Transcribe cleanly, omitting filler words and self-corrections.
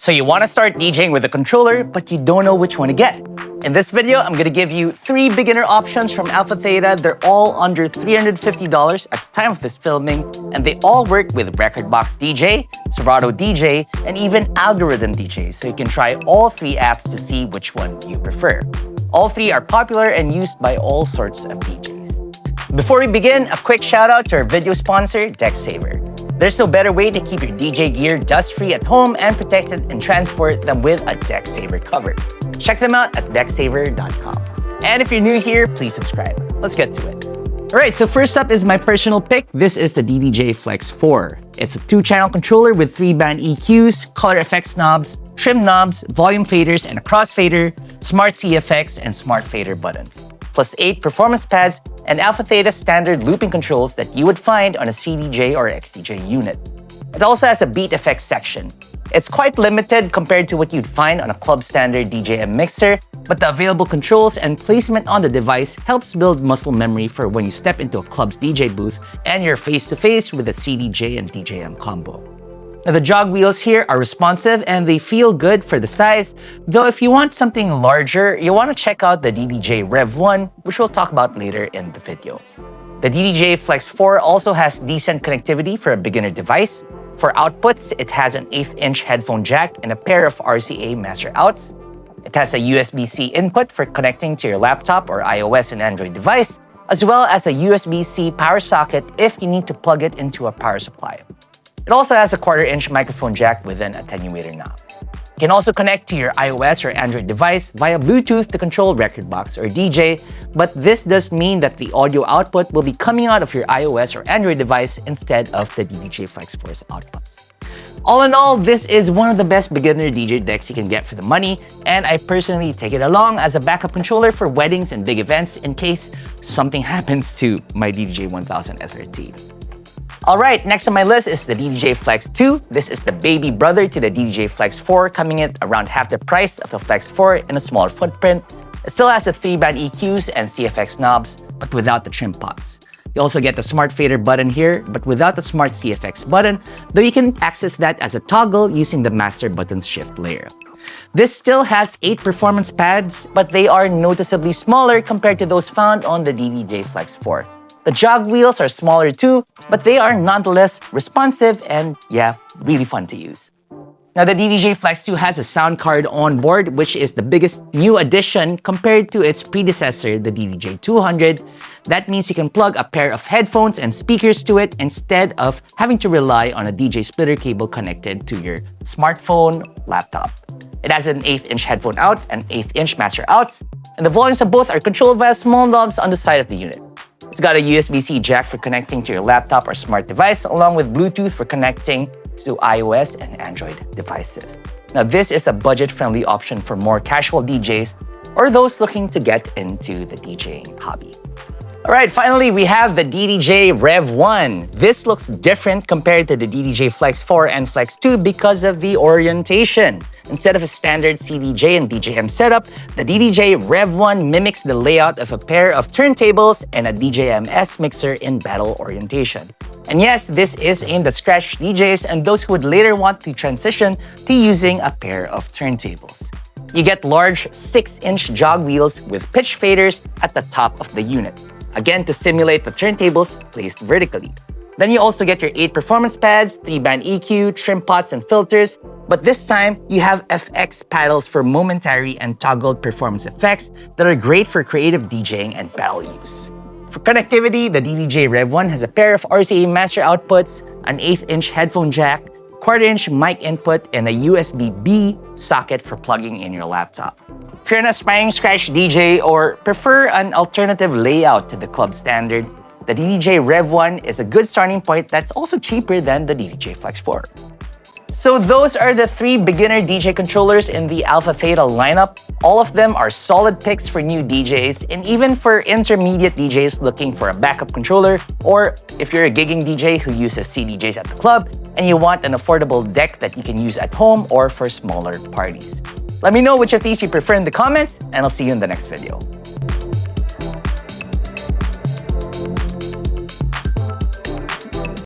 So you want to start DJing with a controller, but you don't know which one to get. In this video, I'm going to give you 3 beginner options from AlphaTheta. They're all under $350 at the time of this filming, and they all work with rekordbox DJ, Serato DJ, and even Algoriddim DJ, so you can try all 3 apps to see which one you prefer. All 3 are popular and used by all sorts of DJs. Before we begin, a quick shout out to our video sponsor, djay. There's no better way to keep your DJ gear dust-free at home and protected in transport than with a djay cover. Check them out at djay.com. And if you're new here, please subscribe. Let's get to it. Alright, so first up is my personal pick. This is the djay Flex 4. It's a 2-channel controller with 3-band EQs, color effects knobs, trim knobs, volume faders, and a crossfader, smart CFX, and smart fader buttons, plus 8 performance pads and AlphaTheta standard looping controls that you would find on a CDJ or XDJ unit. It also has a beat effects section. It's quite limited compared to what you'd find on a club standard DJM mixer, but the available controls and placement on the device helps build muscle memory for when you step into a club's DJ booth and you're face-to-face with a CDJ and DJM combo. Now, the jog wheels here are responsive and they feel good for the size, though if you want something larger, you want to check out the djay Rev 1, which we'll talk about later in the video. The djay Flex 4 also has decent connectivity for a beginner device. For outputs, it has an 1/8-inch headphone jack and a pair of RCA master outs. It has a USB-C input for connecting to your laptop or iOS and Android device, as well as a USB-C power socket if you need to plug it into a power supply. It also has a 1/4-inch microphone jack with an attenuator knob. You can also connect to your iOS or Android device via Bluetooth to control rekordbox or DJ, but this does mean that the audio output will be coming out of your iOS or Android device instead of the djay Flex 4's outputs. All in all, this is one of the best beginner DJ decks you can get for the money, and I personally take it along as a backup controller for weddings and big events in case something happens to my djay 1000 SRT. Alright, next on my list is the djay Flex 2. This is the baby brother to the djay Flex 4, coming in around half the price of the Flex 4 in a smaller footprint. It still has the 3-band EQs and CFX knobs, but without the trim pots. You also get the smart fader button here, but without the smart CFX button, though you can access that as a toggle using the master buttons shift layer. This still has 8 performance pads, but they are noticeably smaller compared to those found on the djay Flex 4. The jog wheels are smaller too, but they are nonetheless responsive and, yeah, really fun to use. Now, the djay Flex 2 has a sound card on board, which is the biggest new addition compared to its predecessor, the djay 200. That means you can plug a pair of headphones and speakers to it instead of having to rely on a DJ splitter cable connected to your smartphone, laptop. It has an 1/8-inch headphone out and 1/8-inch master outs, and the volumes of both are controlled via small knobs on the side of the unit. It's got a USB-C jack for connecting to your laptop or smart device, along with Bluetooth for connecting to iOS and Android devices. Now, this is a budget-friendly option for more casual DJs or those looking to get into the DJing hobby. Alright, finally, we have the djay Rev 1. This looks different compared to the djay Flex 4 and Flex 2 because of the orientation. Instead of a standard CDJ and DJM setup, the djay Rev 1 mimics the layout of a pair of turntables and a DJM-S mixer in battle orientation. And yes, this is aimed at scratch DJs and those who would later want to transition to using a pair of turntables. You get large 6-inch jog wheels with pitch faders at the top of the unit, again to simulate the turntables placed vertically. Then you also get your 8 performance pads, 3-band EQ, trim pots, and filters, but this time you have FX paddles for momentary and toggled performance effects that are great for creative DJing and battle use. For connectivity, the djay Rev 1 has a pair of RCA master outputs, an 1/8-inch headphone jack, 1/4-inch mic input, and a USB-B socket for plugging in your laptop. If you're an aspiring scratch DJ or prefer an alternative layout to the club standard, the djay Rev 1 is a good starting point that's also cheaper than the djay Flex 4. So those are the 3 beginner DJ controllers in the AlphaTheta lineup. All of them are solid picks for new DJs and even for intermediate DJs looking for a backup controller, or if you're a gigging DJ who uses CDJs at the club and you want an affordable deck that you can use at home or for smaller parties. Let me know which of these you prefer in the comments, and I'll see you in the next video.